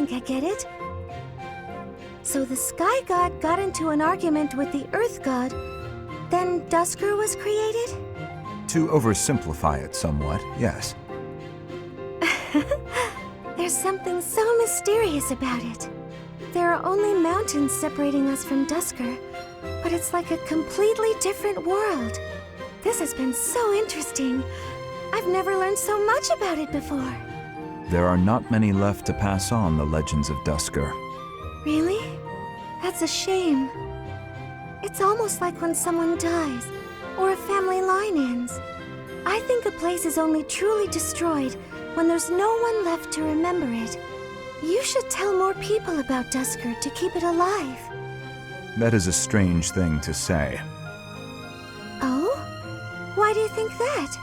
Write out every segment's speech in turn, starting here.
think I get it. So the Sky God got into an argument with the Earth God, then Dusker was created? To oversimplify it somewhat, yes. There's something so mysterious about it. There are only mountains separating us from Dusker, but it's like a completely different world. This has been so interesting. I've never learned so much about it before. There are not many left to pass on the legends of Dusker. Really? That's a shame. It's almost like when someone dies, or a family line ends. I think a place is only truly destroyed when there's no one left to remember it. You should tell more people about Dusker to keep it alive. That is a strange thing to say. Oh? Why do you think that?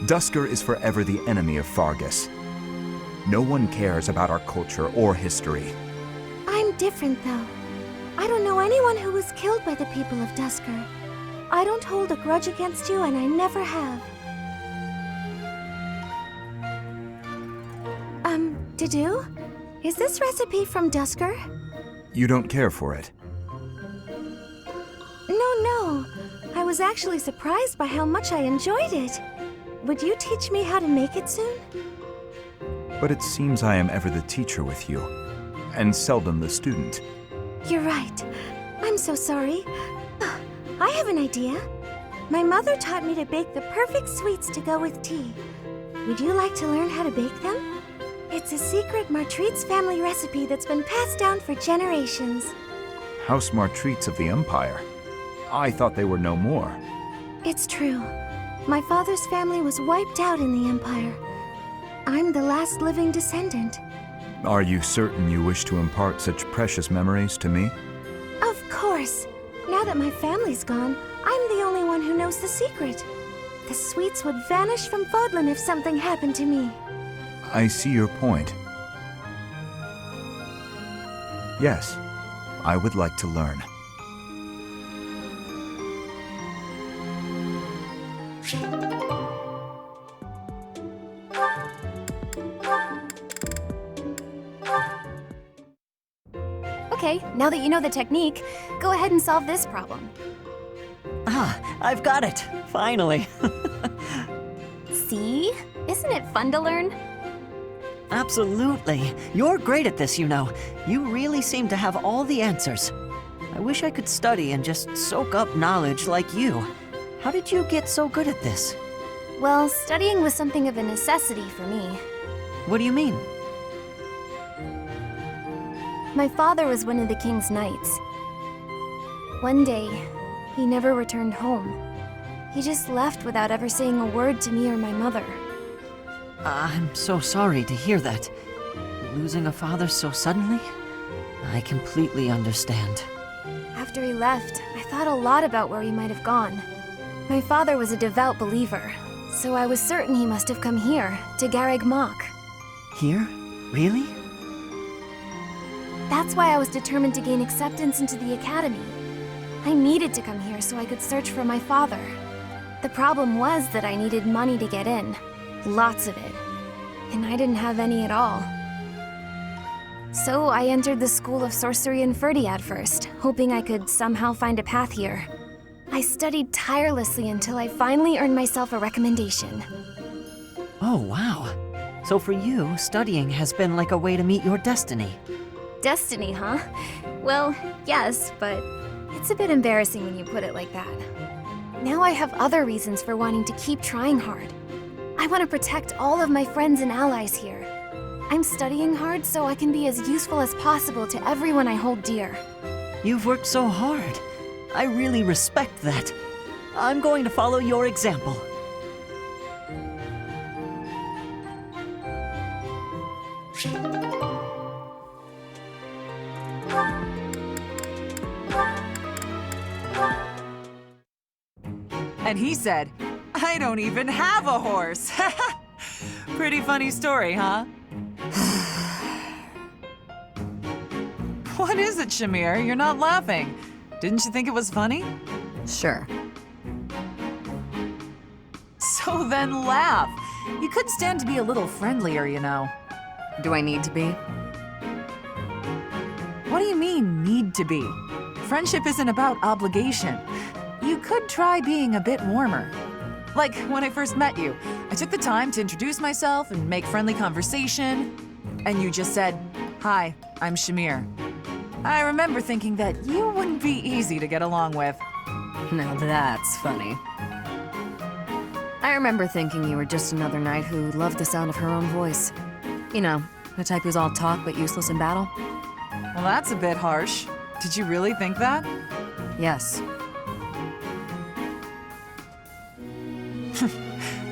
Dusker is forever the enemy of Fargus. No one cares about our culture or history. I'm different, though. I don't know anyone who was killed by the people of Dusker. I don't hold a grudge against you, and I never have. Didu? Is this recipe from Dusker? You don't care for it? No. I was actually surprised by how much I enjoyed it. Would you teach me how to make it soon? But it seems I am ever the teacher with you, and seldom the student. You're right. I'm so sorry. I have an idea. My mother taught me to bake the perfect sweets to go with tea. Would you like to learn how to bake them? It's a secret Martritz family recipe that's been passed down for generations. House Martritz of the Empire. I thought they were no more. It's true. My father's family was wiped out in the Empire. I'm the last living descendant. Are you certain you wish to impart such precious memories to me? Of course. Now that my family's gone, I'm the only one who knows the secret. The sweets would vanish from Fodlan if something happened to me. I see your point. Yes, I would like to learn. Okay, now that you know the technique, go ahead and solve this problem. Ah, I've got it! Finally! See? Isn't it fun to learn? Absolutely! You're great at this, you know. You really seem to have all the answers. I wish I could study and just soak up knowledge like you. How did you get so good at this? Well, studying was something of a necessity for me. What do you mean? My father was one of the king's knights. One day, he never returned home. He just left without ever saying a word to me or my mother. I'm so sorry to hear that. Losing a father so suddenly? I completely understand. After he left, I thought a lot about where he might have gone. My father was a devout believer, so I was certain he must have come here, to Garreg Mach. Here? Really? That's why I was determined to gain acceptance into the academy. I needed to come here so I could search for my father. The problem was that I needed money to get in. Lots of it. And I didn't have any at all. So I entered the School of Sorcery in Ferdiad first, hoping I could somehow find a path here. I studied tirelessly until I finally earned myself a recommendation. Oh, wow. So for you, studying has been like a way to meet your destiny. Destiny, huh? Well, yes, but it's a bit embarrassing when you put it like that. Now I have other reasons for wanting to keep trying hard. I want to protect all of my friends and allies here. I'm studying hard so I can be as useful as possible to everyone I hold dear. You've worked so hard. I really respect that. I'm going to follow your example. And he said, "I don't even have a horse." Pretty funny story, huh? What is it, Shamir? You're not laughing. Didn't you think it was funny? Sure. So then laugh. You could stand to be a little friendlier, you know. Do I need to be? What do you mean, need to be? Friendship isn't about obligation. You could try being a bit warmer. Like when I first met you, I took the time to introduce myself and make friendly conversation, and you just said, "Hi, I'm Shamir." I remember thinking that you wouldn't be easy to get along with. Now that's funny. I remember thinking you were just another knight who loved the sound of her own voice. You know, the type who's all talk but useless in battle. Well, that's a bit harsh. Did you really think that? Yes.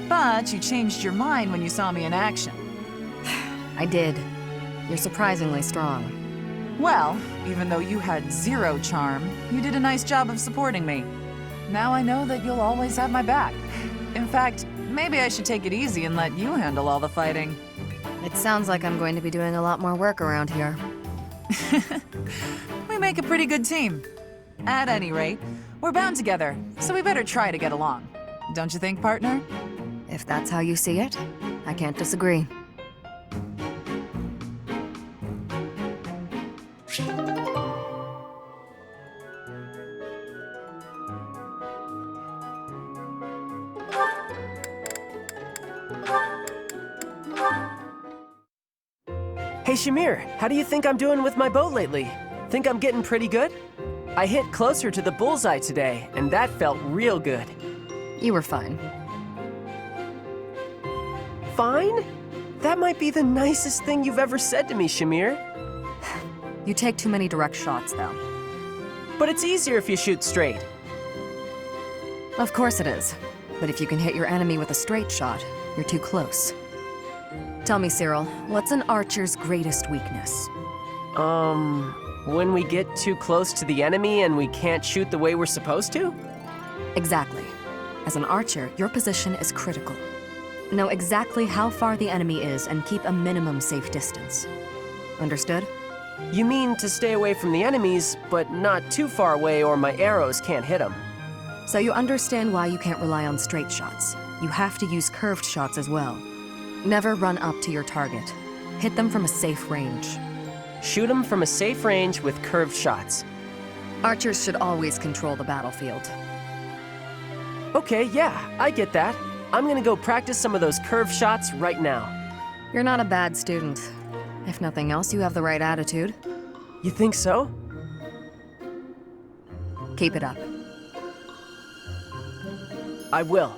But you changed your mind when you saw me in action. I did. You're surprisingly strong. Well, even though you had zero charm, you did a nice job of supporting me. Now I know that you'll always have my back. In fact, maybe I should take it easy and let you handle all the fighting. It sounds like I'm going to be doing a lot more work around here. We make a pretty good team. At any rate, we're bound together, so we better try to get along. Don't you think, partner? If that's how you see it, I can't disagree. Hey Shamir, how do you think I'm doing with my bow lately? Think I'm getting pretty good? I hit closer to the bullseye today, and that felt real good. You were fine. Fine? That might be the nicest thing you've ever said to me, Shamir. You take too many direct shots, though. But it's easier if you shoot straight. Of course it is. But if you can hit your enemy with a straight shot, you're too close. Tell me, Cyril, what's an archer's greatest weakness? When we get too close to the enemy and we can't shoot the way we're supposed to? Exactly. As an archer, your position is critical. Know exactly how far the enemy is and keep a minimum safe distance. Understood? You mean to stay away from the enemies, but not too far away or my arrows can't hit them. So you understand why you can't rely on straight shots. You have to use curved shots as well. Never run up to your target. Hit them from a safe range. Shoot them from a safe range with curved shots. Archers should always control the battlefield. Okay, yeah, I get that. I'm gonna go practice some of those curved shots right now. You're not a bad student. If nothing else, you have the right attitude. You think so? Keep it up. I will.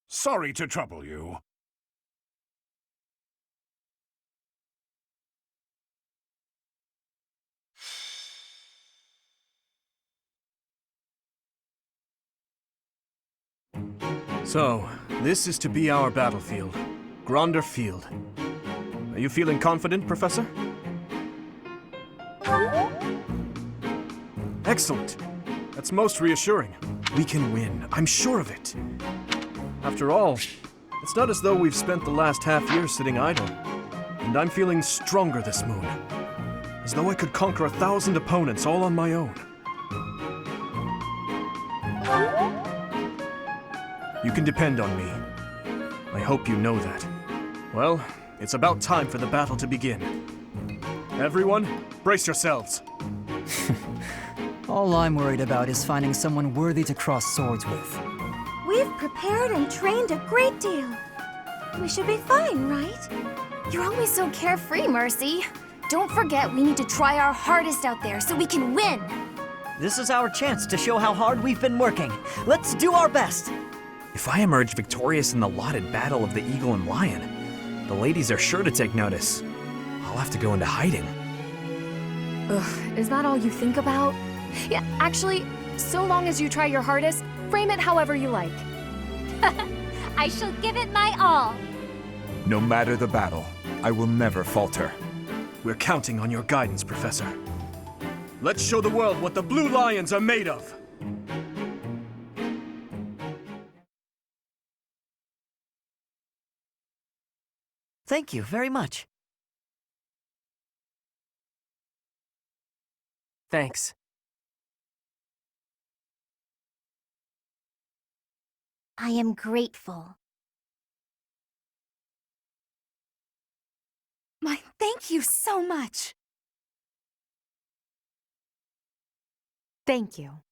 Sorry to trouble you. So, this is to be our battlefield. Gronder Field. Are you feeling confident, Professor? Excellent. That's most reassuring. We can win. I'm sure of it. After all, it's not as though we've spent the last half year sitting idle. And I'm feeling stronger this moon. As though I could conquer 1,000 opponents all on my own. You can depend on me. I hope you know that. Well, it's about time for the battle to begin. Everyone, brace yourselves. All I'm worried about is finding someone worthy to cross swords with. We've prepared and trained a great deal. We should be fine, right? You're always so carefree, Mercy. Don't forget we need to try our hardest out there so we can win. This is our chance to show how hard we've been working. Let's do our best! If I emerge victorious in the lauded battle of the Eagle and Lion, the ladies are sure to take notice. I'll have to go into hiding. Ugh, is that all you think about? Yeah, actually, so long as you try your hardest, frame it however you like. I shall give it my all. No matter the battle, I will never falter. We're counting on your guidance, Professor. Let's show the world what the Blue Lions are made of! Thank you very much. Thanks. I am grateful. My thank you so much. Thank you.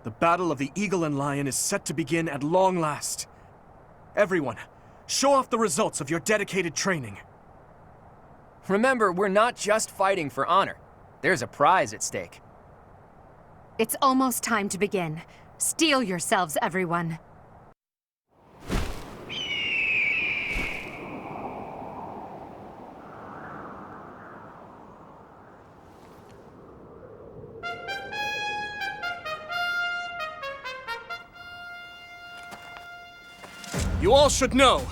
The Battle of the Eagle and Lion is set to begin at long last. Everyone, show off the results of your dedicated training. Remember, we're not just fighting for honor. There's a prize at stake. It's almost time to begin. Steel yourselves, everyone. You all should know,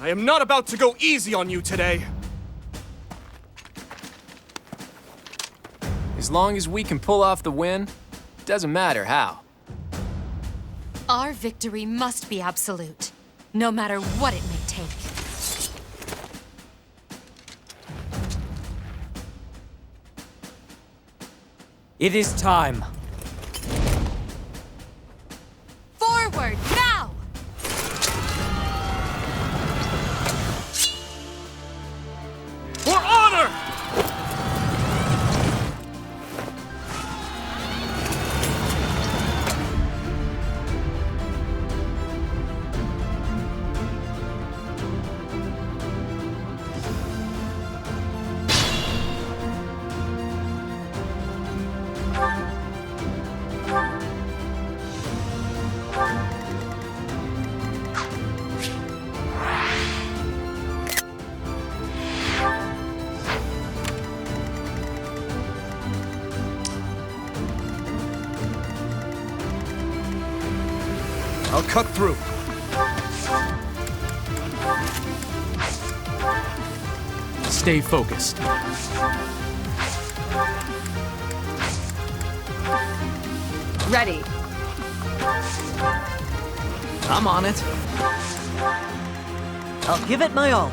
I am not about to go easy on you today. As long as we can pull off the win, doesn't matter how. Our victory must be absolute, no matter what it may take. It is time. Forward, now! For honor! I'll cut through. Stay focused. Ready. I'm on it. I'll give it my all.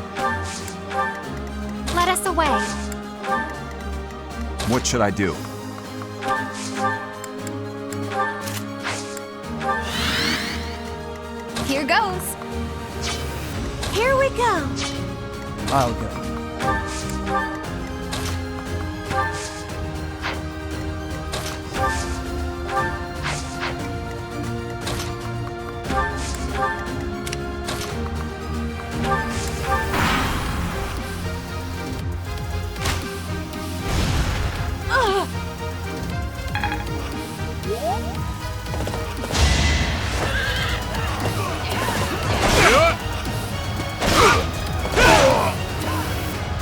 Let us away. What should I do? Here goes. Here we go. I'll go.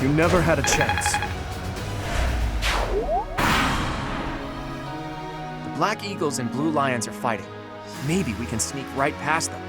You never had a chance. The Black Eagles and Blue Lions are fighting. Maybe we can sneak right past them.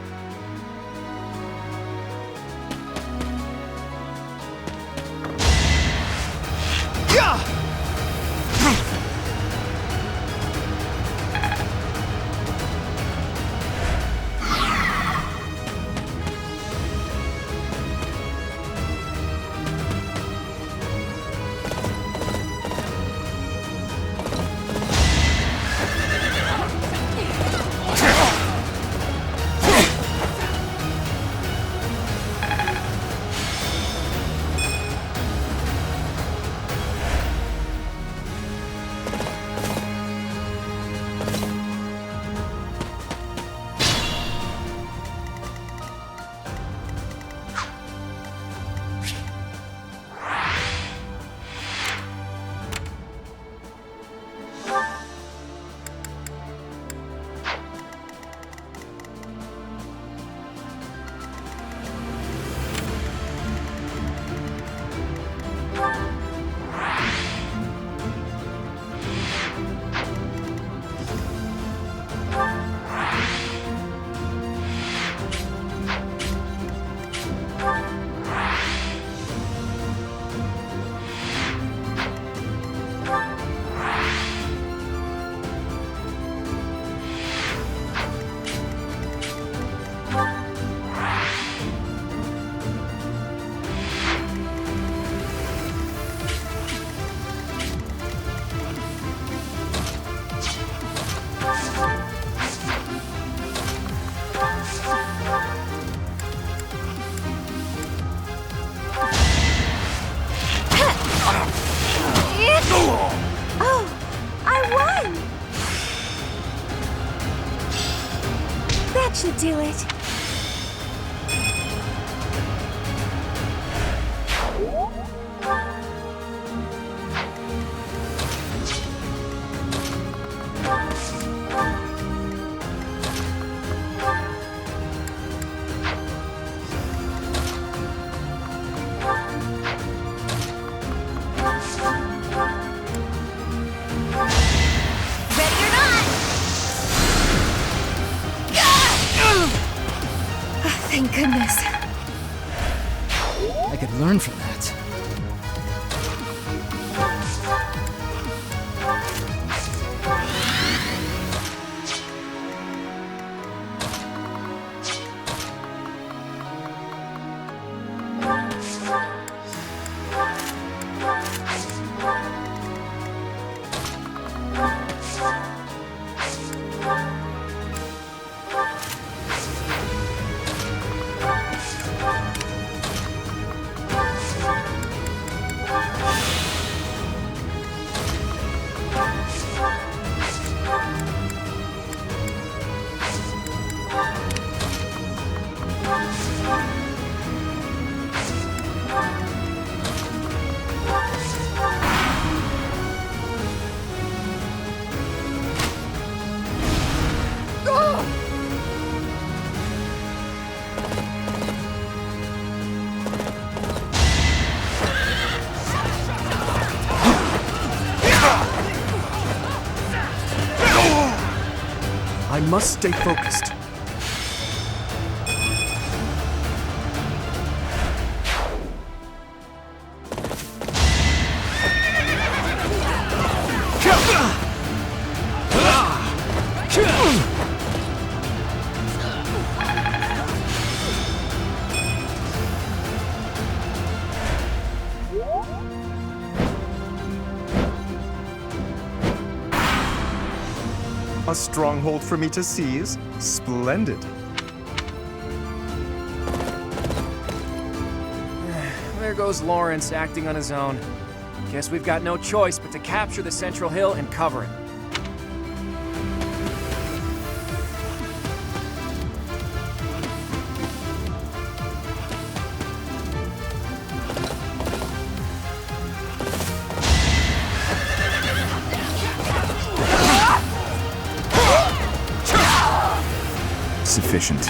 Oh, I won! That should do it. Thank goodness. I could learn from that. I must stay focused. A stronghold for me to seize? Splendid. There goes Lawrence acting on his own. Guess we've got no choice but to capture the central hill and cover it. Sufficient.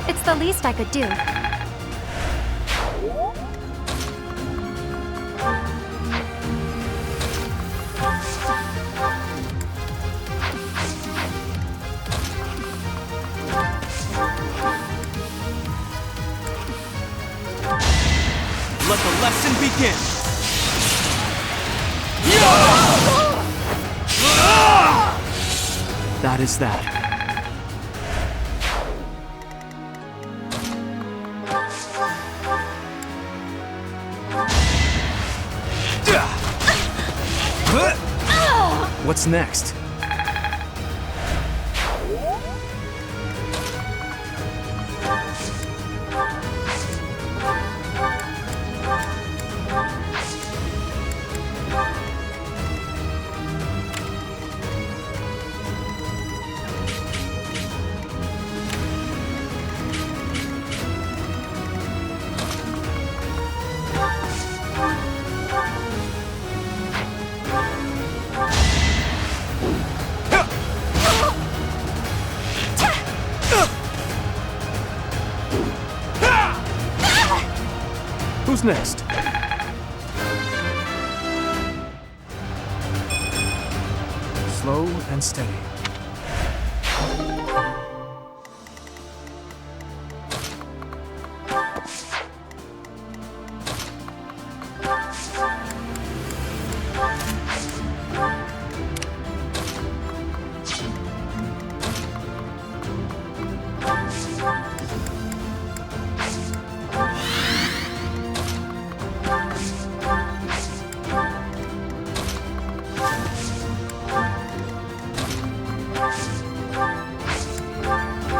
It's the least I could do. Let the lesson begin! That is that. What's next? Who's next? Slow and steady.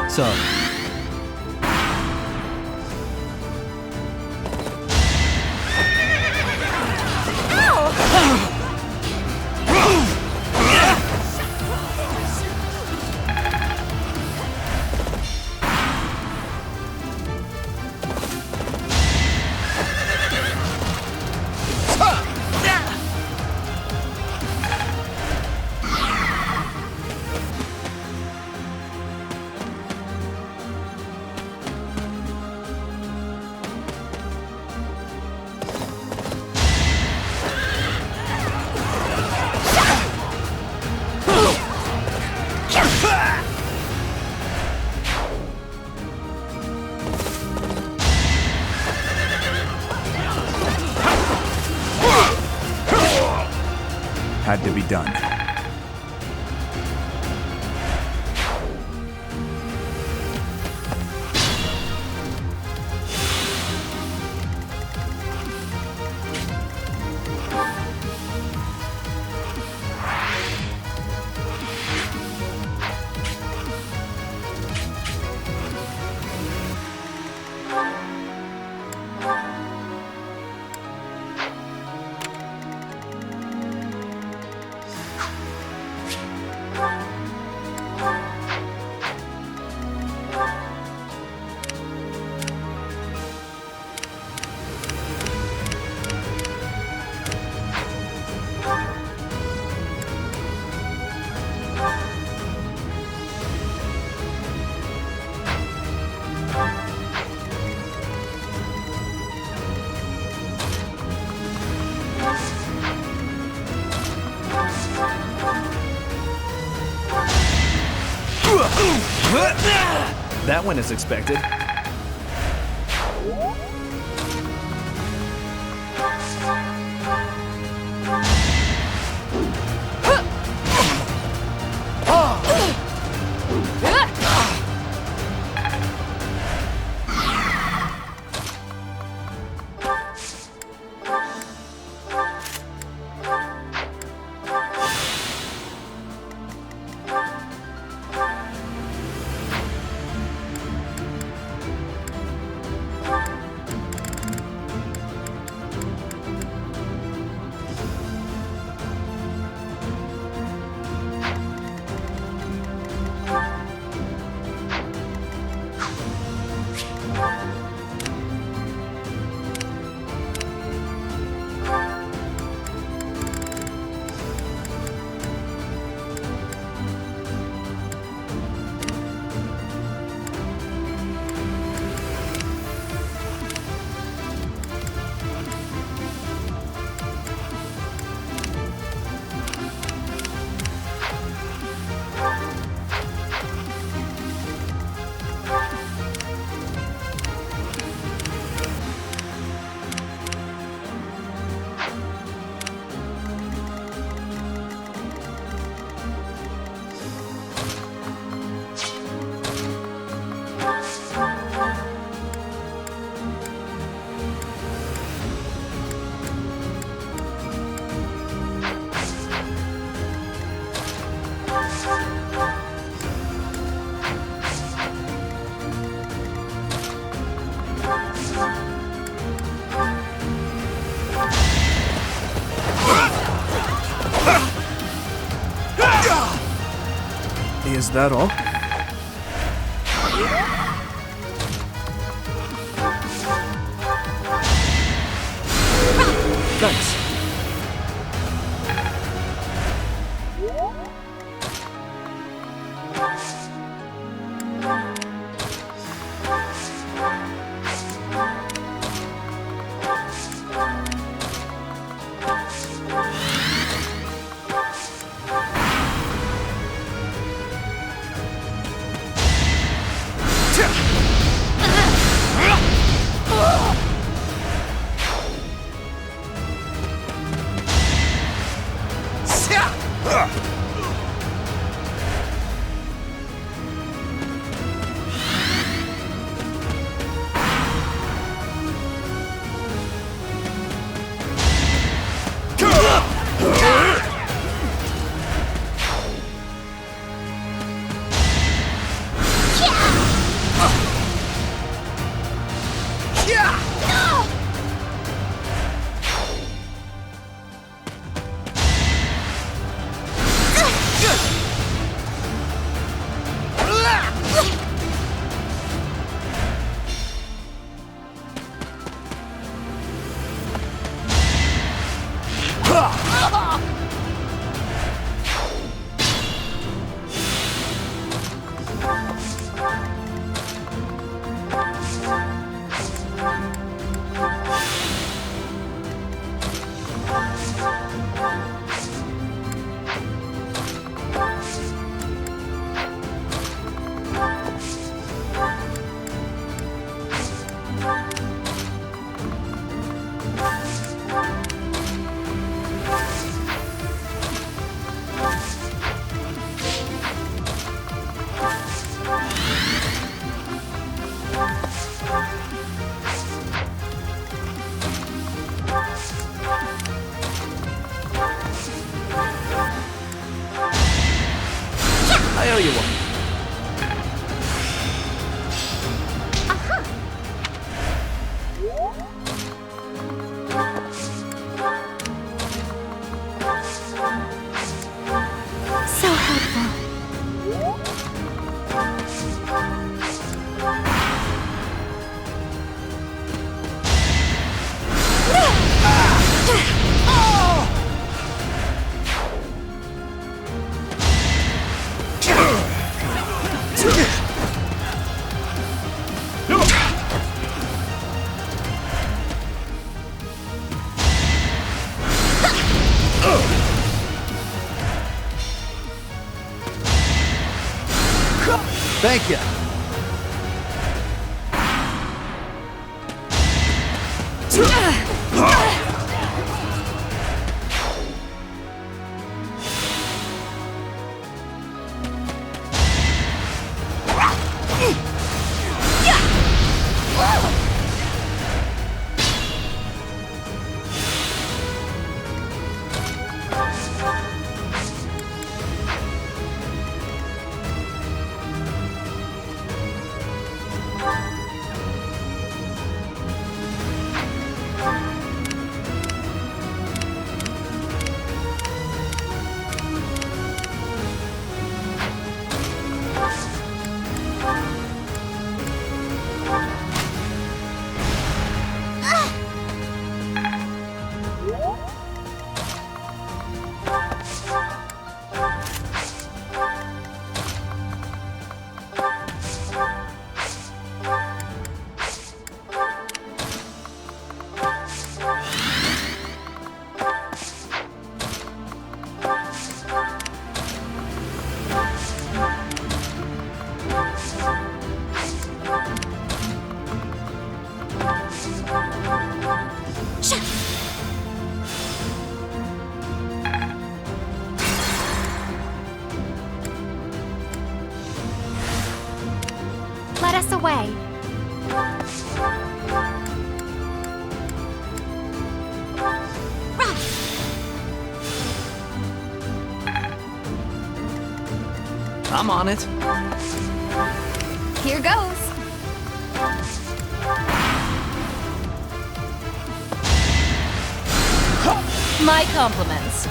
So, Had to be done. That went as expected. Is that all? Thanks. I owe you one. So helpful. Thank you. Let us away. I'm on it. Here goes. My compliments.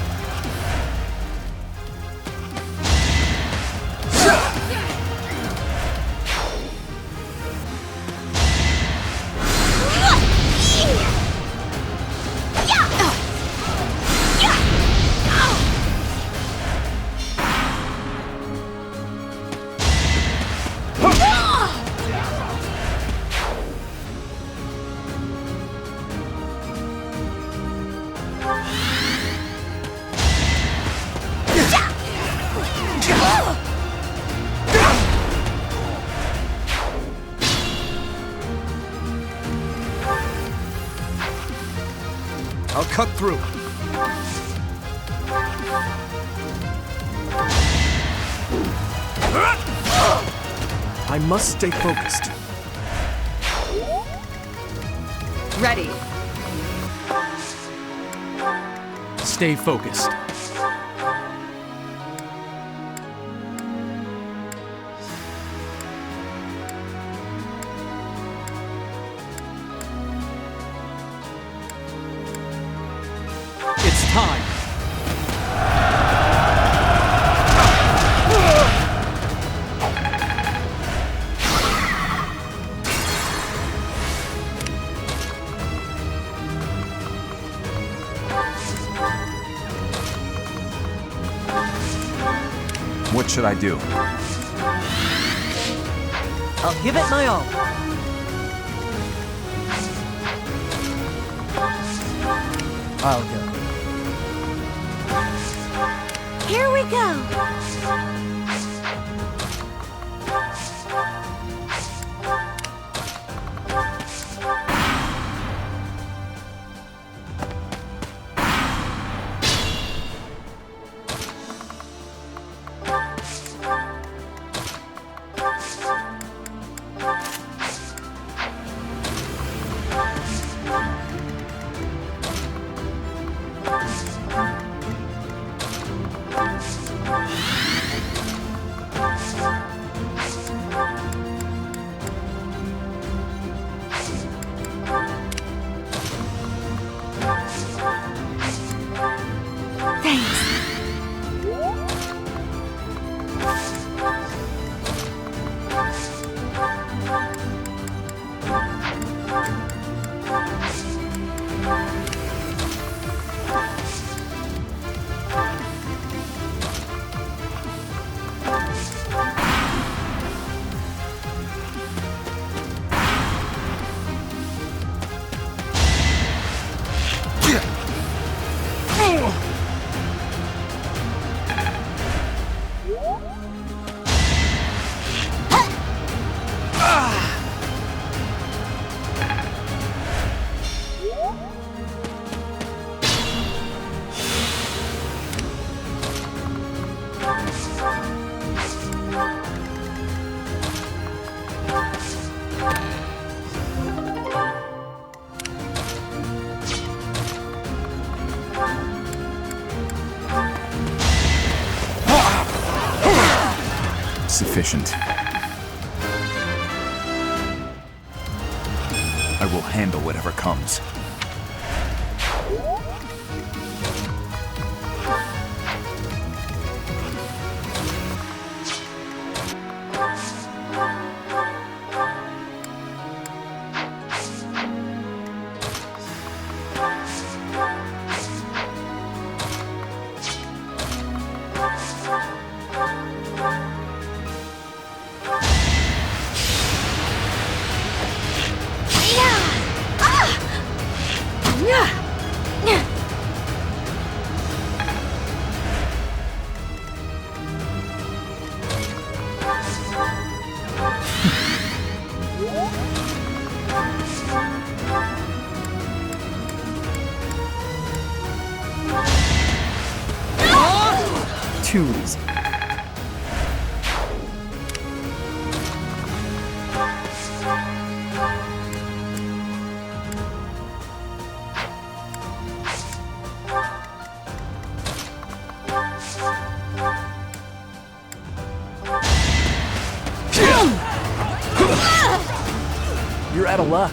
I'll cut through. I must stay focused. Ready. Stay focused. It's time. What should I do? I'll give it my all. I'll go. Here we go. Sufficient. I will handle whatever comes. Too easy. You're out of luck.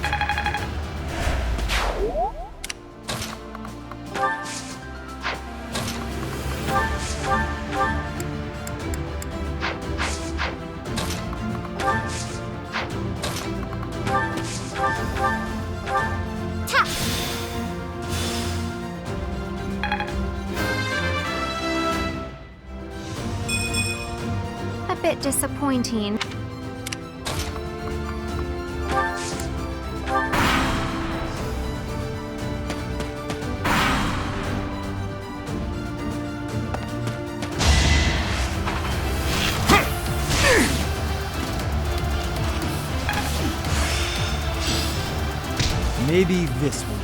A bit disappointing. Maybe this one.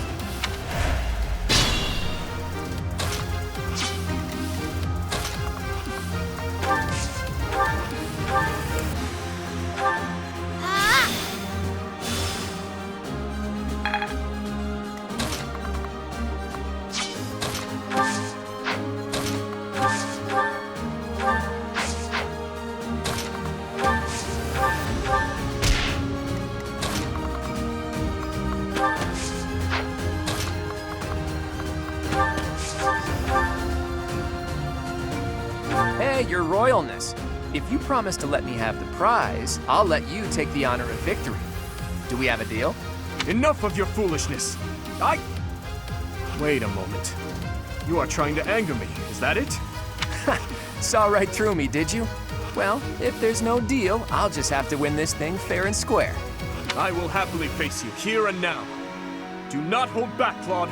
your royalness. If you promise to let me have the prize, I'll let you take the honor of victory. Do we have a deal? Enough of your foolishness! Wait a moment. You are trying to anger me, is that it? Saw right through me, did you? Well, if there's no deal, I'll just have to win this thing fair and square. I will happily face you here and now. Do not hold back, Claude.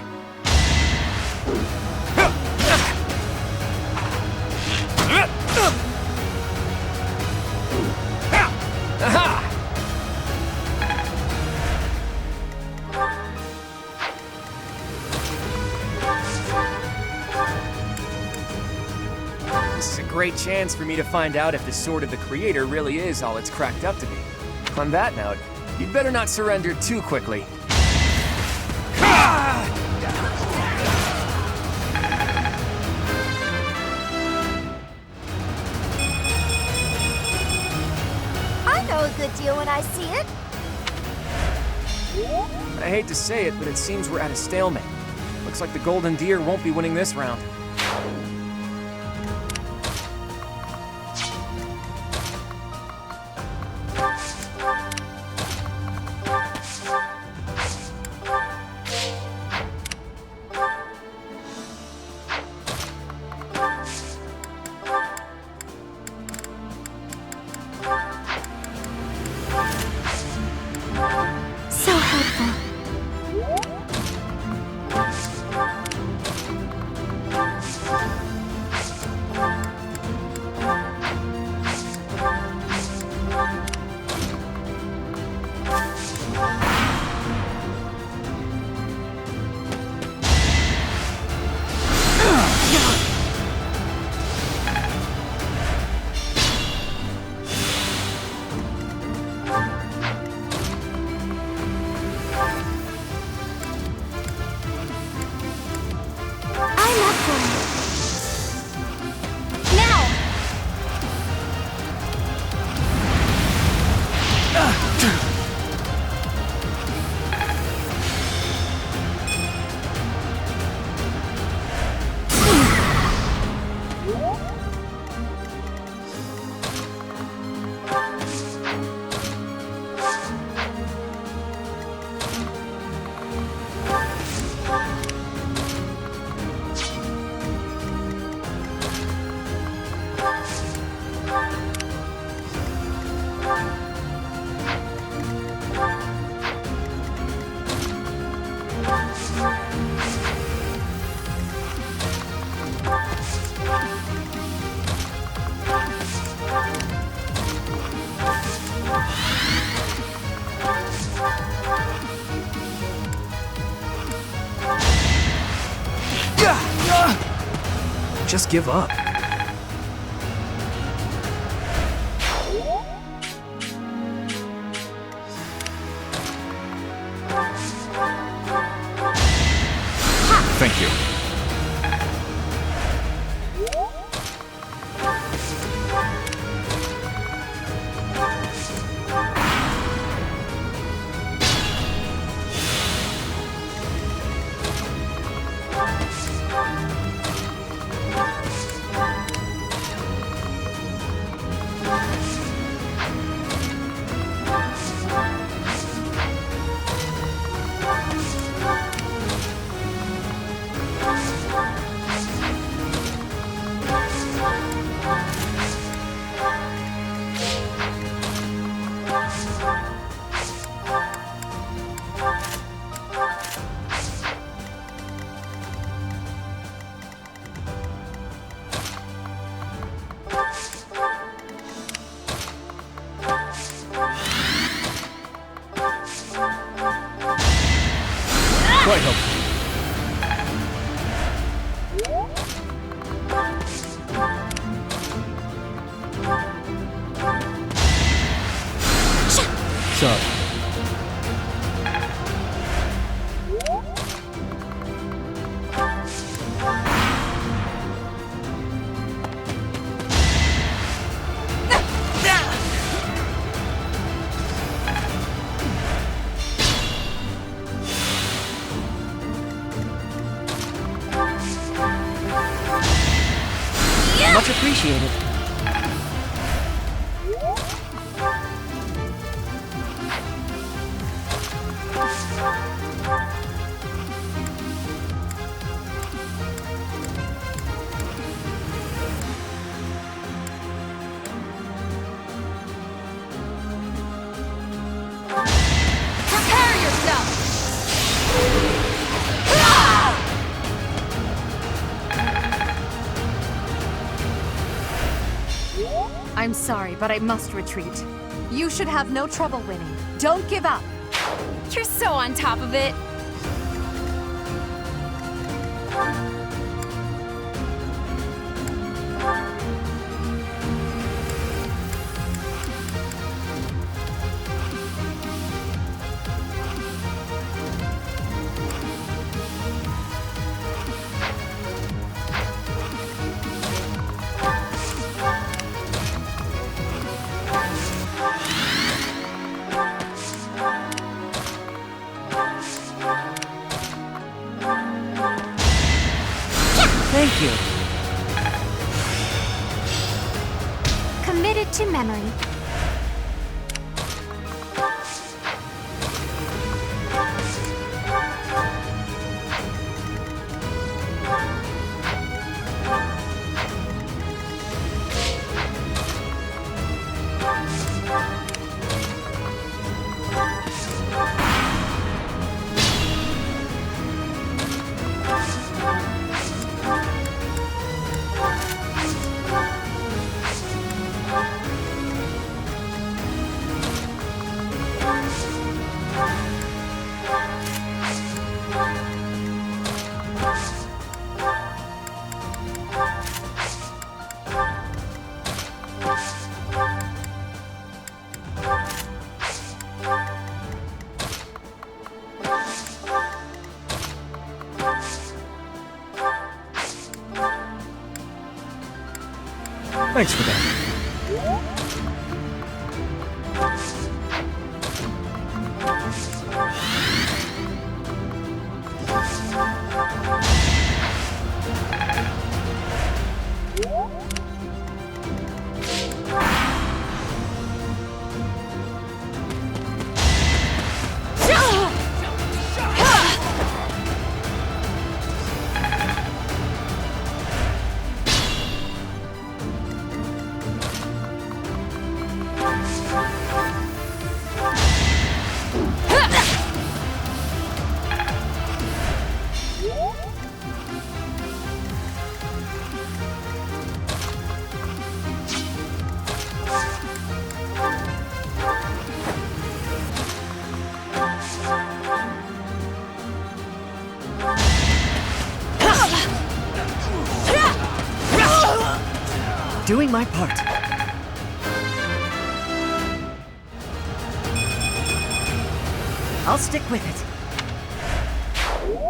This is a great chance for me to find out if the Sword of the Creator really is all it's cracked up to be. On that note, you'd better not surrender too quickly. I know a good deal when I see it. I hate to say it, but it seems we're at a stalemate. Looks like the Golden Deer won't be winning this round. So helpful. I'm up for it. Now! Just give up. Thank you. Quite helpful. Sorry. Much appreciated. sorry, but I must retreat. You should have no trouble winning. Don't give up. You're so on top of it. Thank you. Committed to memory. Thanks for that. Doing my part. I'll stick with it.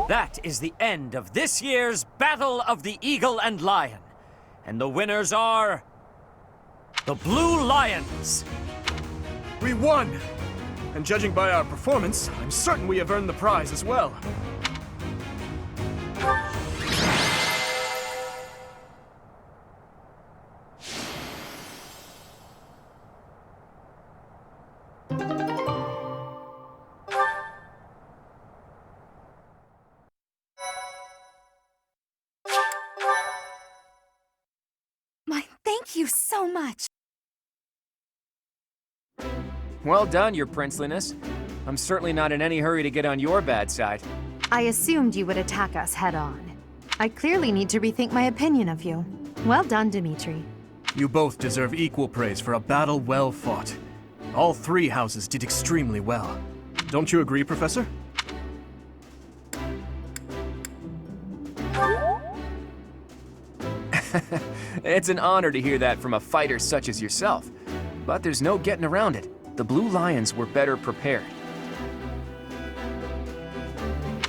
That is the end of this year's Battle of the Eagle and Lion. And the winners are... the Blue Lions. We won! And judging by our performance, I'm certain we have earned the prize as well. Thank you so much. Well done, Your Princeliness. I'm certainly not in any hurry to get on your bad side. I assumed you would attack us head-on. I clearly need to rethink my opinion of you. Well done, Dimitri. You both deserve equal praise for a battle well fought. All three houses did extremely well. Don't you agree, Professor? It's an honor to hear that from a fighter such as yourself. But there's no getting around it. The Blue Lions were better prepared.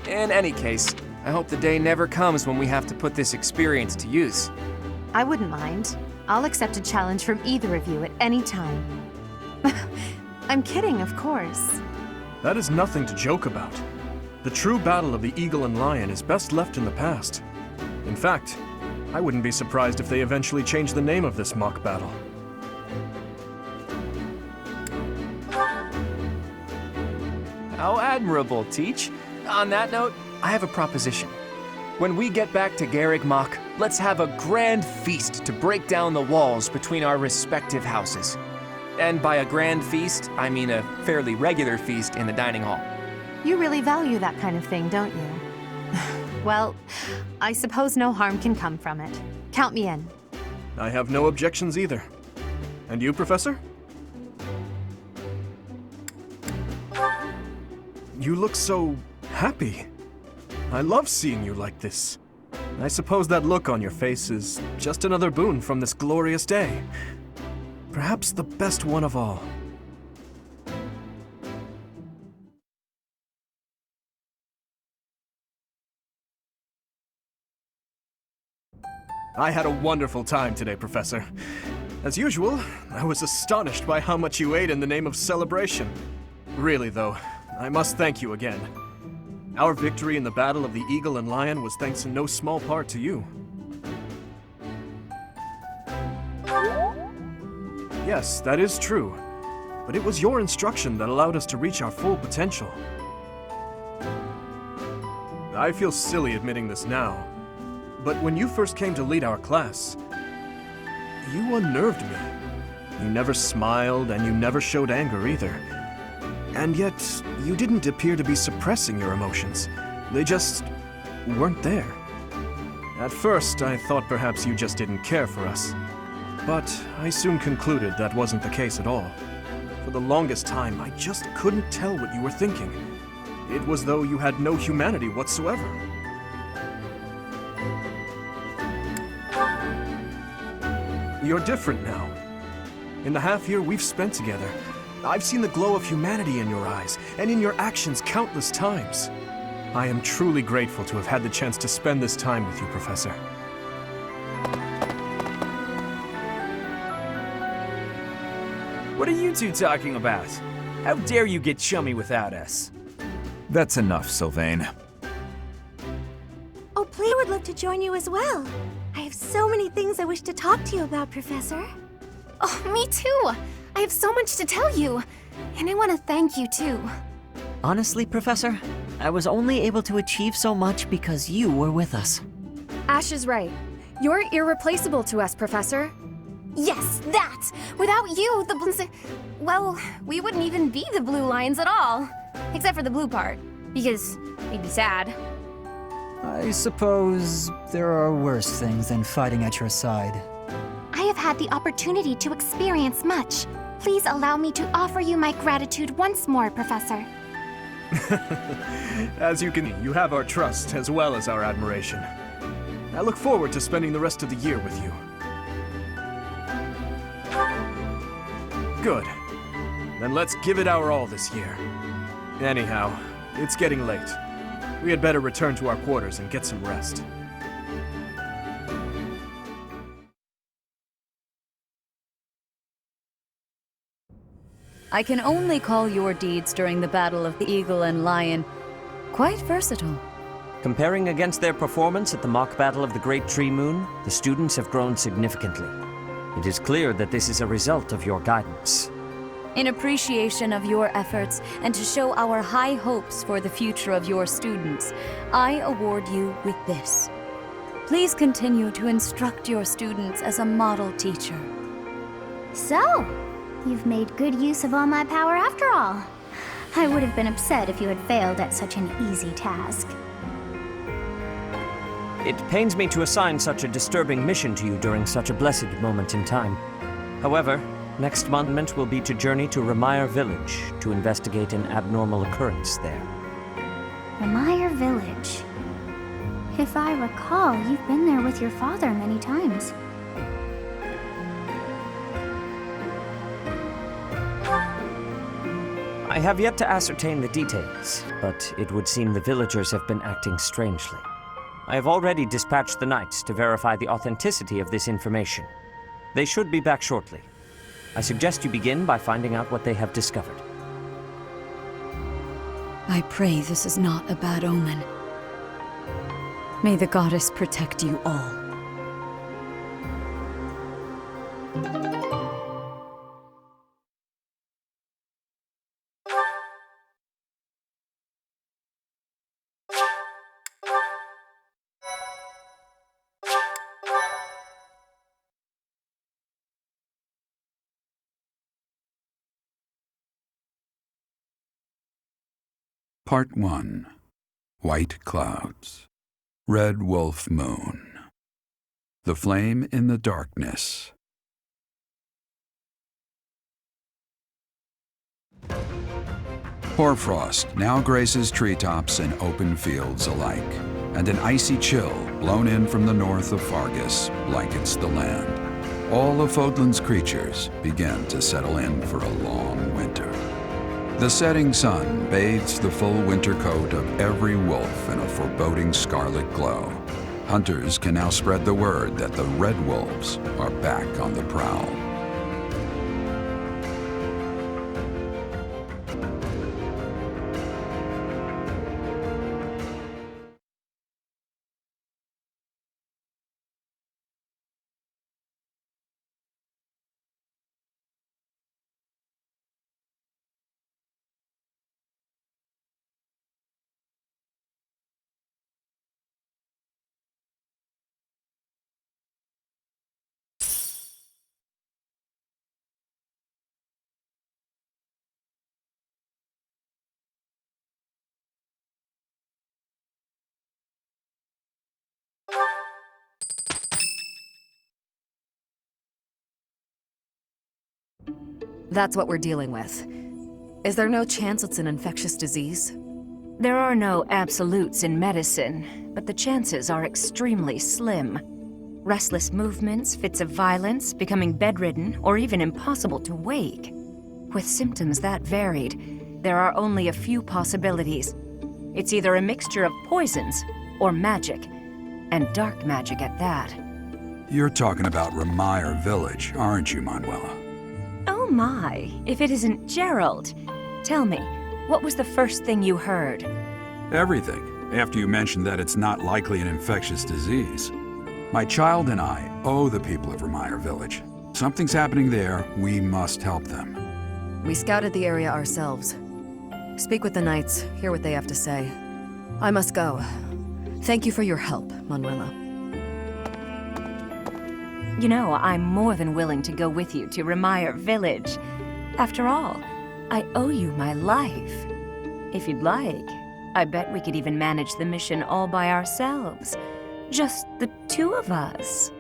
In any case, I hope the day never comes when we have to put this experience to use. I wouldn't mind. I'll accept a challenge from either of you at any time. I'm kidding, of course. That is nothing to joke about. The true battle of the Eagle and Lion is best left in the past. In fact, I wouldn't be surprised if they eventually change the name of this mock battle. How admirable, Teach. On that note, I have a proposition. When we get back to Garreg Mach, let's have a grand feast to break down the walls between our respective houses. And by a grand feast, I mean a fairly regular feast in the dining hall. You really value that kind of thing, don't you? Well, I suppose no harm can come from it. Count me in. I have no objections either. And you, Professor? You look so happy. I love seeing you like this. I suppose that look on your face is just another boon from this glorious day. Perhaps the best one of all. I had a wonderful time today, Professor. As usual, I was astonished by how much you ate in the name of celebration. Really, though, I must thank you again. Our victory in the Battle of the Eagle and Lion was thanks in no small part to you. Yes, that is true. But it was your instruction that allowed us to reach our full potential. I feel silly admitting this now, but when you first came to lead our class, you unnerved me. You never smiled, and you never showed anger either. And yet, you didn't appear to be suppressing your emotions. They just weren't there. At first, I thought perhaps you just didn't care for us. But I soon concluded that wasn't the case at all. For the longest time, I just couldn't tell what you were thinking. It was though you had no humanity whatsoever. You're different now. In the half year we've spent together, I've seen the glow of humanity in your eyes and in your actions countless times. I am truly grateful to have had the chance to spend this time with you, Professor. What are you two talking about? How dare you get chummy without us? That's enough, Sylvain. Oh, please, I would love to join you as well. I have so many things I wish to talk to you about, Professor. Oh, me too! I have so much to tell you. And I want to thank you too. Honestly, Professor, I was only able to achieve so much because you were with us. Ash is right. You're irreplaceable to us, Professor. Yes, that! Without you, the Blues... Well, we wouldn't even be the Blue Lions at all. Except for the blue part. Because we'd be sad. I suppose there are worse things than fighting at your side. I have had the opportunity to experience much. Please allow me to offer you my gratitude once more, Professor. As you can, you have our trust as well as our admiration. I look forward to spending the rest of the year with you. Good. Then let's give it our all this year. Anyhow, it's getting late. We had better return to our quarters and get some rest. I can only call your deeds during the Battle of the Eagle and Lion quite versatile. Comparing against their performance at the mock battle of the Great Tree Moon, the students have grown significantly. It is clear that this is a result of your guidance. In appreciation of your efforts and to show our high hopes for the future of your students, I award you with this. Please continue to instruct your students as a model teacher. So, you've made good use of all my power after all. I would have been upset if you had failed at such an easy task. It pains me to assign such a disturbing mission to you during such a blessed moment in time. However, next month will be to journey to Ramire Village to investigate an abnormal occurrence there. Ramire Village. If I recall, you've been there with your father many times. I have yet to ascertain the details, but it would seem the villagers have been acting strangely. I have already dispatched the knights to verify the authenticity of this information. They should be back shortly. I suggest you begin by finding out what they have discovered. I pray this is not a bad omen. May the goddess protect you all. Part 1. White Clouds. Red Wolf Moon. The Flame in the Darkness. Hoarfrost now graces treetops and open fields alike, and an icy chill blown in from the north of Fargus blankets the land. All of Fodlan's creatures begin to settle in for a long winter. The setting sun bathes the full winter coat of every wolf in a foreboding scarlet glow. Hunters can now spread the word that the red wolves are back on the prowl. That's what we're dealing with. Is there no chance it's an infectious disease? There are no absolutes in medicine, but the chances are extremely slim. Restless movements, fits of violence, becoming bedridden, or even impossible to wake. With symptoms that varied, there are only a few possibilities. It's either a mixture of poisons or magic, and dark magic at that. You're talking about Remire Village, aren't you, Manuela? Oh my, if it isn't Gerald. Tell me, what was the first thing you heard? Everything, after you mentioned that it's not likely an infectious disease. My child and I owe the people of Remire Village. Something's happening there, we must help them. We scouted the area ourselves. Speak with the Knights, hear what they have to say. I must go. Thank you for your help, Manuela. You know, I'm more than willing to go with you to Remire Village. After all, I owe you my life. If you'd like, I bet we could even manage the mission all by ourselves. Just the two of us.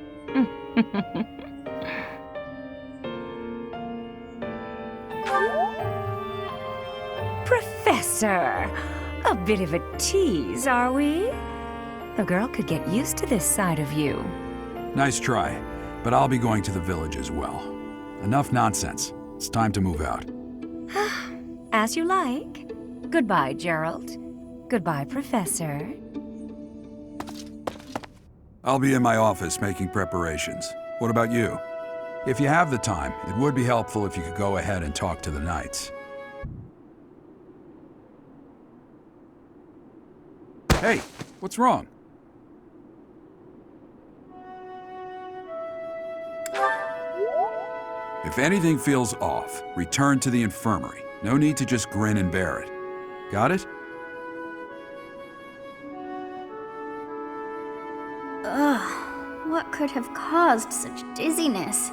Professor! A bit of a tease, are we? A girl could get used to this side of you. Nice try, but I'll be going to the village as well. Enough nonsense. It's time to move out. As you like. Goodbye, Gerald. Goodbye, Professor. I'll be in my office making preparations. What about you? If you have the time, it would be helpful if you could go ahead and talk to the Knights. Hey, what's wrong? If anything feels off, return to the infirmary. No need to just grin and bear it. Got it? Ugh, what could have caused such dizziness?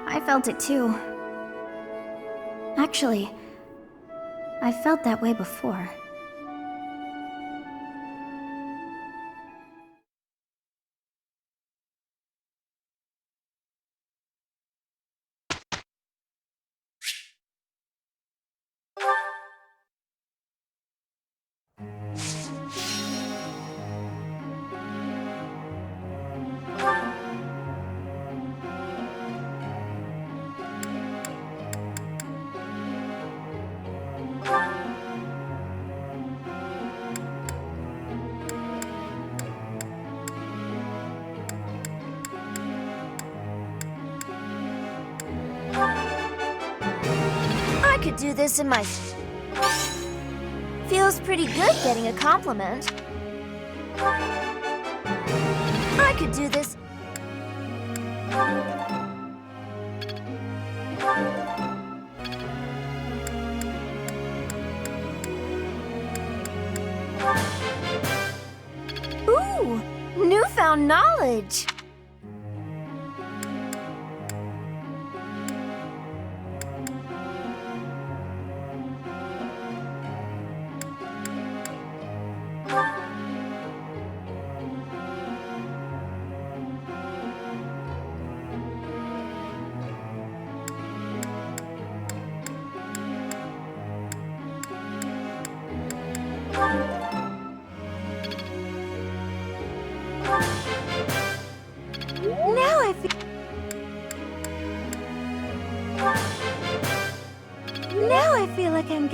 I felt it too. Actually, I felt that way before. I could do this in my... Feels pretty good getting a compliment. I could do this... Ooh, newfound knowledge.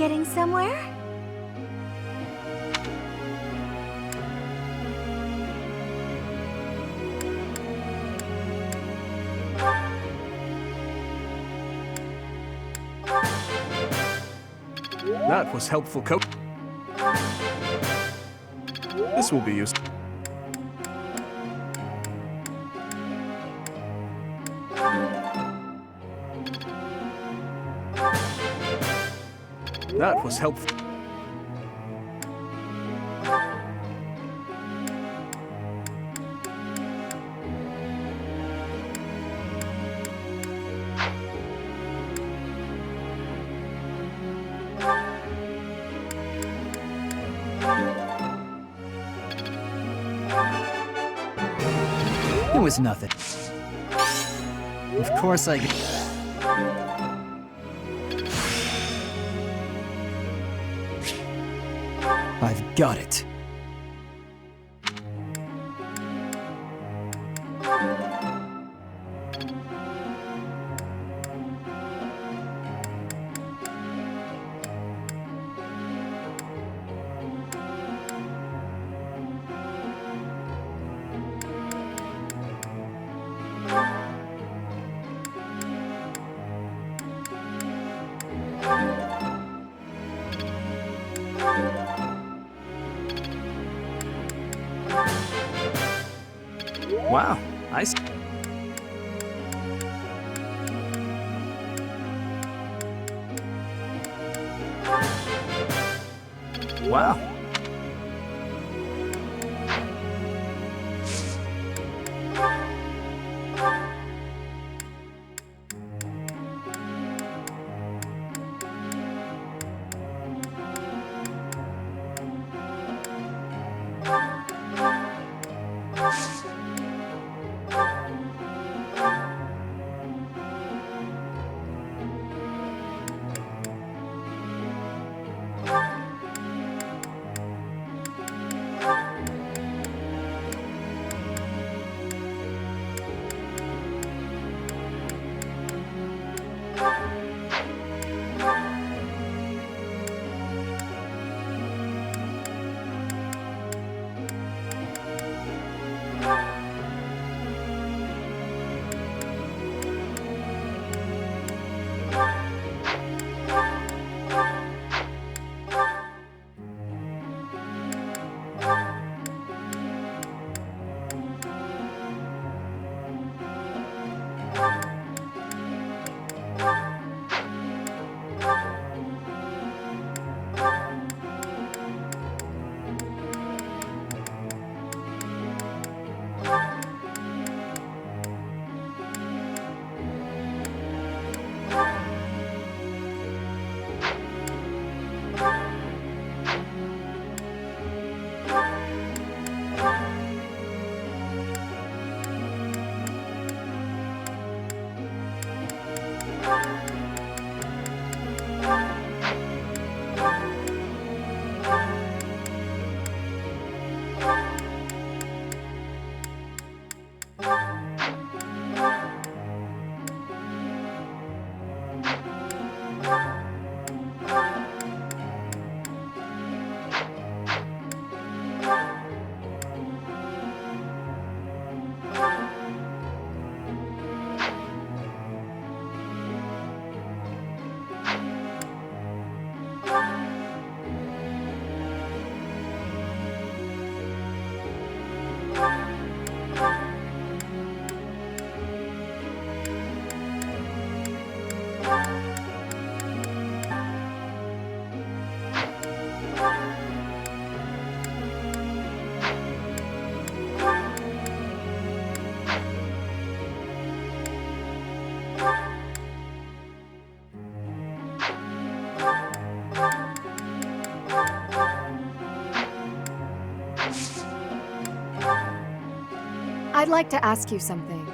getting somewhere? That was helpful, Coach. This will be useful. That was helpful. It was nothing. Of course I... I've got it. Wow, I see. Wow. I'd like to ask you something.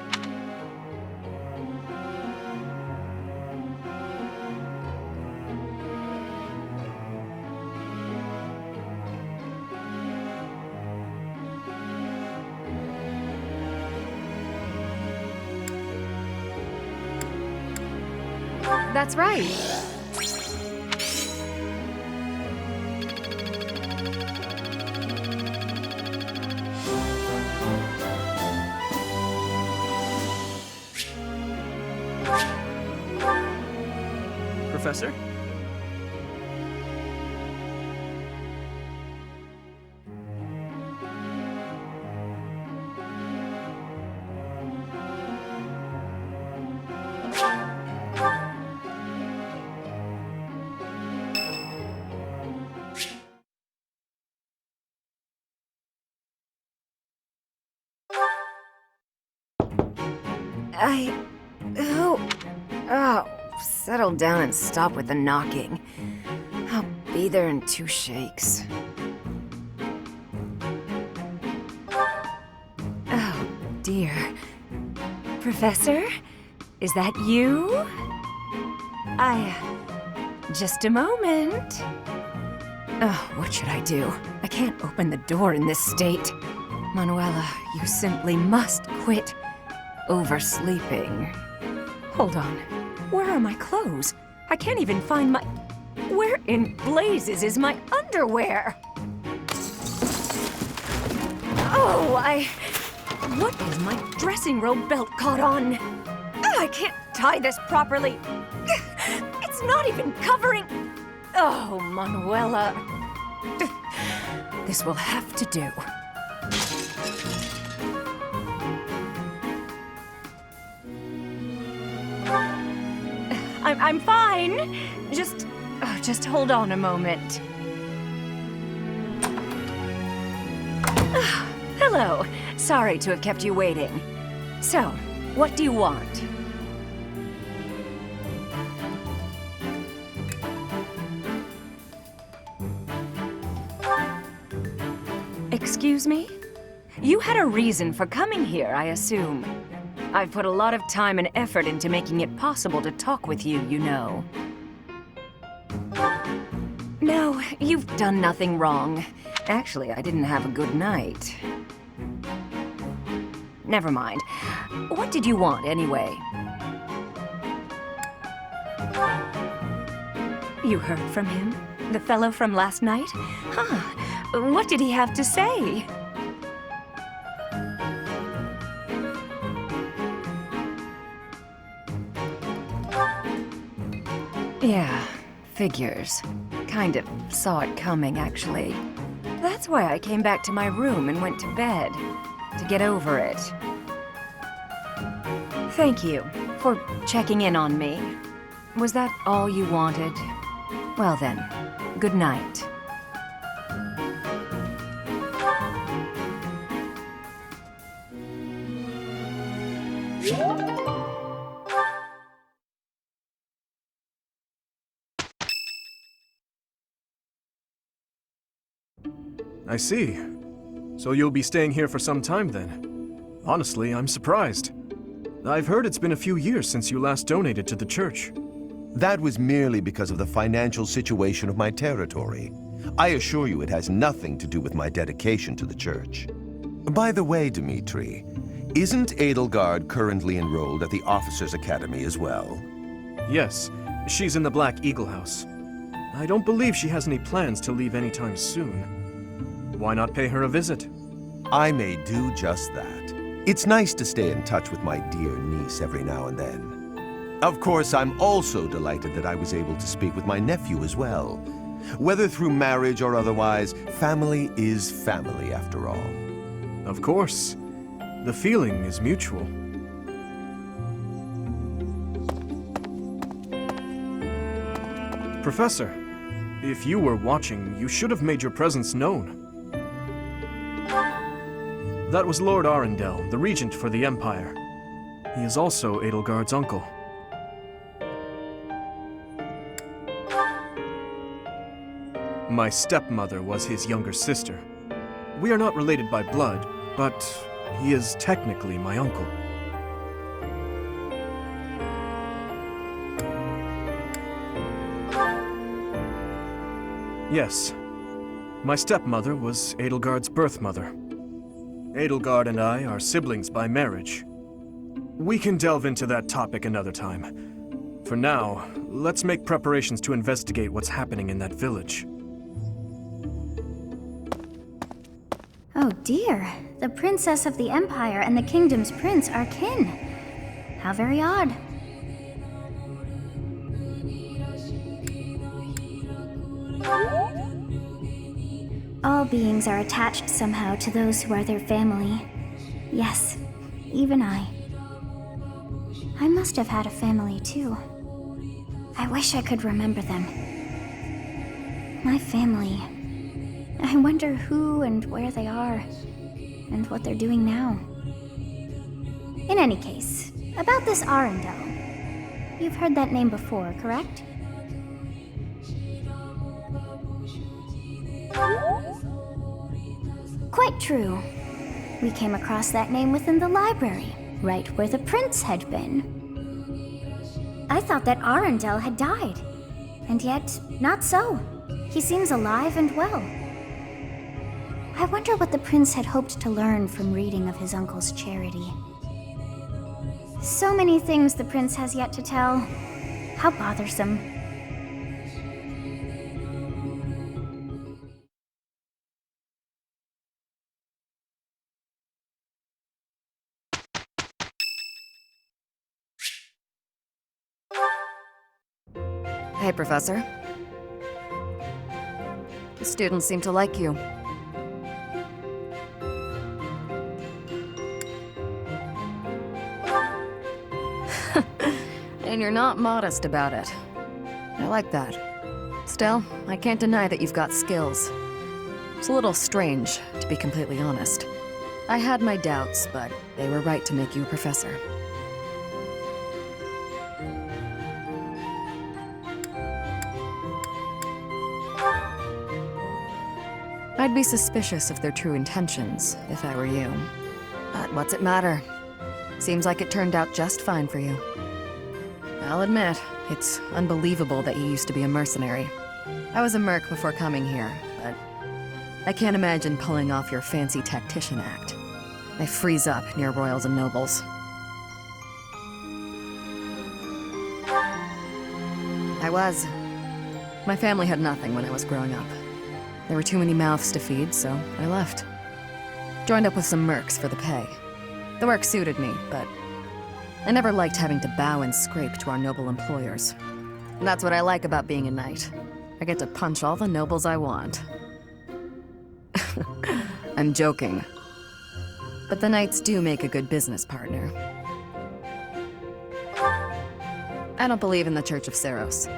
That's right. Professor. Oh, settle down and stop with the knocking. I'll be there in 2 shakes. Oh, dear. Professor? Is that you? Just a moment. Oh, what should I do? I can't open the door in this state. Manuela, you simply must quit oversleeping. Hold on. Where are my clothes? I can't even find my... Where in blazes is my underwear? Oh, What is my dressing robe belt caught on? I can't tie this properly. It's not even covering... Oh, Manuela. This will have to do. I'm fine. Just hold on a moment. Hello. Sorry to have kept you waiting. So, what do you want? Excuse me? You had a reason for coming here, I assume. I've put a lot of time and effort into making it possible to talk with you, you know. No, you've done nothing wrong. Actually, I didn't have a good night. Never mind. What did you want, anyway? You heard from him? The fellow from last night? Huh. What did he have to say? Yeah, figures. Kind of saw it coming, actually. That's why I came back to my room and went to bed. To get over it. Thank you for checking in on me. Was that all you wanted? Well then, good night. I see. So you'll be staying here for some time then? Honestly, I'm surprised. I've heard it's been a few years since you last donated to the church. That was merely because of the financial situation of my territory. I assure you it has nothing to do with my dedication to the church. By the way, Dimtri, isn't Edelgard currently enrolled at the Officers' Academy as well? Yes, she's in the Black Eagle House. I don't believe she has any plans to leave anytime soon. Why not pay her a visit? I may do just that. It's nice to stay in touch with my dear niece every now and then. Of course, I'm also delighted that I was able to speak with my nephew as well. Whether through marriage or otherwise, family is family after all. Of course. The feeling is mutual. Professor, if you were watching, you should have made your presence known. That was Lord Arundel, the regent for the Empire. He is also Edelgard's uncle. My stepmother was his younger sister. We are not related by blood, but he is technically my uncle. Yes, my stepmother was Edelgard's birth mother. Edelgard and I are siblings by marriage. We can delve into that topic another time. For now, let's make preparations to investigate what's happening in that village. Oh dear, the princess of the Empire and the kingdom's prince are kin. How very odd. beings are attached somehow to those who are their family. Yes, even I. I must have had a family too. I wish I could remember them. My family. I wonder who and where they are, and what they're doing now. In any case, about this Arundel. You've heard that name before, correct? Quite true. We came across that name within the library, right where the prince had been. I thought that Arundel had died, and yet, not so. He seems alive and well. I wonder what the prince had hoped to learn from reading of his uncle's charity. So many things the prince has yet to tell. How bothersome. Hey, Professor. The students seem to like you. And you're not modest about it. I like that. Still, I can't deny that you've got skills. It's a little strange, to be completely honest. I had my doubts, but they were right to make you a professor. I'd be suspicious of their true intentions, if I were you. But what's it matter? Seems like it turned out just fine for you. I'll admit, it's unbelievable that you used to be a mercenary. I was a merc before coming here, but I can't imagine pulling off your fancy tactician act. I freeze up near royals and nobles. I was. My family had nothing when I was growing up. There were too many mouths to feed, so I left. Joined up with some mercs for the pay. The work suited me, but I never liked having to bow and scrape to our noble employers. And that's what I like about being a knight. I get to punch all the nobles I want. I'm joking. But the knights do make a good business partner. I don't believe in the Church of Seros.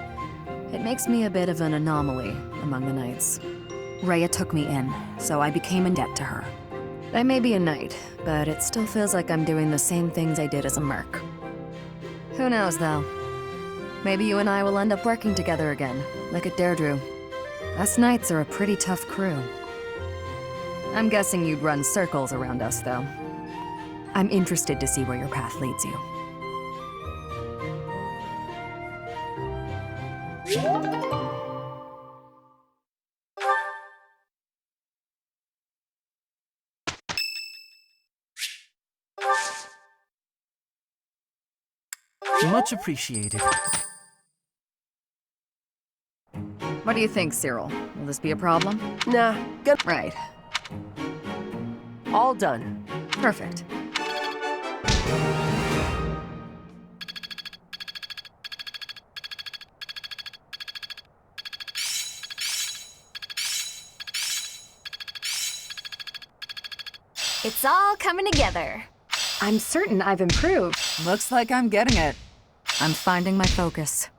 It makes me a bit of an anomaly among the knights. Rhea took me in, so I became in debt to her. I may be a knight, but it still feels like I'm doing the same things I did as a merc. Who knows, though? Maybe you and I will end up working together again, like at Deirdre. Us knights are a pretty tough crew. I'm guessing you'd run circles around us, though. I'm interested to see where your path leads you. Much appreciated. What do you think, Cyril? Will this be a problem? Nah, good. Right. All done. Perfect. It's all coming together. I'm certain I've improved. Looks like I'm getting it. I'm finding my focus.